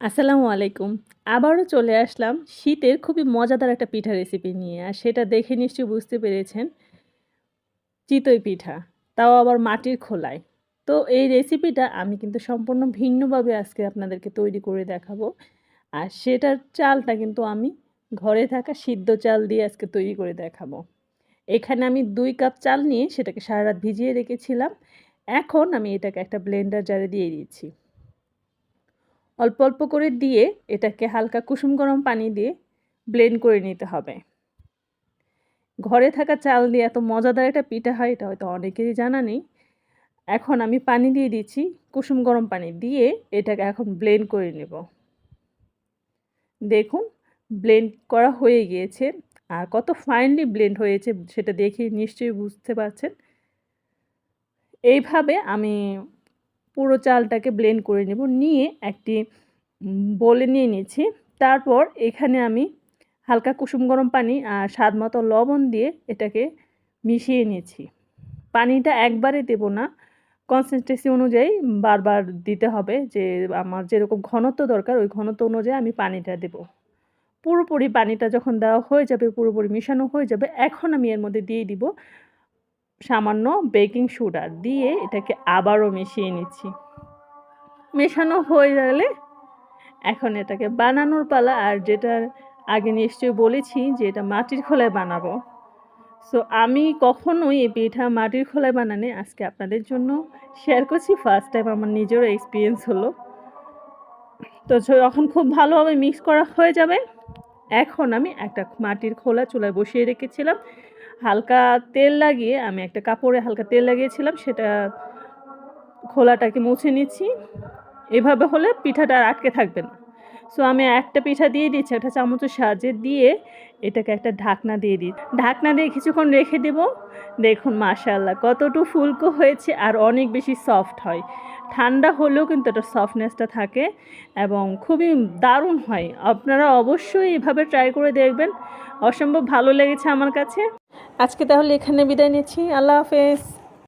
আসসালামু আলাইকুম। আবারও চলে আসলাম শীতের খুবই মজাদার একটা পিঠা রেসিপি নিয়ে। আর সেটা দেখে নিশ্চয়ই বুঝতে পেরেছেন, চিতই পিঠা। তাও আবার মাটির খোলায়। তো এই রেসিপিটা আমি কিন্তু সম্পূর্ণ ভিন্নভাবে আজকে আপনাদেরকে তৈরি করে দেখাবো। আর সেটার চালটা কিন্তু আমি ঘরে থাকা সিদ্ধ চাল দিয়ে আজকে তৈরি করে দেখাবো। এখানে আমি ২ কাপ চাল নিয়ে সেটাকে সারারাত ভিজিয়ে রেখেছিলাম। এখন আমি এটাকে একটা ব্লেন্ডার জারে দিয়ে দিচ্ছি। অল্প, অল্প করে দিয়ে এটাকে হালকা কুসুম গরম পানি দিয়ে ব্লেন্ড করে নিতে হবে। ঘরে থাকা চাল দিয়ে এত মজাদার একটা পিঠা হয় এটা হয়তো অনেকেরই জানা নেই। এখন আমি পানি দিয়ে দিচ্ছি, কুসুম গরম পানি দিয়ে এটাকে এখন ব্লেন্ড করে নেব। দেখুন ব্লেন্ড করা হয়ে গিয়েছে। আর কত ফাইনলি ব্লেন্ড হয়েছে সেটা দেখে নিশ্চয়ই বুঝতে পারছেন। এইভাবে আমি পুরো চালটাকে ব্লেন্ড করে নেব। নিয়ে একটি বোলে নিয়ে নিচ্ছি। তারপর এখানে আমি হালকা কুসুম গরম পানি আর স্বাদ মতো লবণ দিয়ে এটাকে মিশিয়ে নিচ্ছি। পানিটা একবারে দেব না, কনসিস্টেন্সি অনুযায়ী বারবার দিতে হবে, যে আমার যেরকম ঘনত্ব দরকার ওই ঘনত্ব অনুযায়ী আমি পানিটা দেব। পুরোপুরি পানিটা যখন দেওয়া হয়ে যাবে, পুরোপুরি মিশানো হয়ে যাবে, এখন আমি এর মধ্যে দিয়ে দিব সামান্য বেকিং সোডা দিয়ে এটাকে আবারও মিশিয়ে নিচ্ছি। মেশানো হয়ে গেলে এখন এটাকে বানানোর পালা। আর যেটা আগে নিশ্চয়ই বলেছি যে এটা মাটির খোলায় বানাবো। সো আমি কখনোই এই পিঠা মাটির খোলায় বানানি আজকে আপনাদের জন্য শেয়ার করছি। ফার্স্ট টাইম আমার নিজেরও এক্সপিরিয়েন্স হলো। তো যখন খুব ভালোভাবে মিক্স করা হয়ে যাবে, এখন আমি একটা মাটির খোলা চুলায় বসিয়ে রেখেছিলাম। হালকা তেল লাগিয়ে আমি একটা কাপড়ে হালকা তেল লাগিয়েছিলাম, সেটা খোলাটাকে মুছে নিচ্ছি। এভাবে হলে পিঠাটা আর আটকে থাকবে না। সো আমি একটা পিঠা দিয়ে দিচ্ছি একটা চামচের সাহায্যে, দিয়ে এটাকে একটা ঢাকনা দিয়ে দিই। ঢাকনা দিয়ে কিছুক্ষণ রেখে দেব। দেখুন মাশাআল্লাহ কতটুকু ফুলকো হয়েছে আর অনেক বেশি সফট হয়। ঠান্ডা হলেও কিন্তু এটার সফটনেসটা থাকে এবং খুবই দারুণ হয়। আপনারা অবশ্যই এভাবে ট্রাই করে দেখবেন। অসম্ভব ভালো লেগেছে আমার কাছে। আজকে তাহলে এখানে বিদায় নিচ্ছি। আল্লাহ হাফেজ।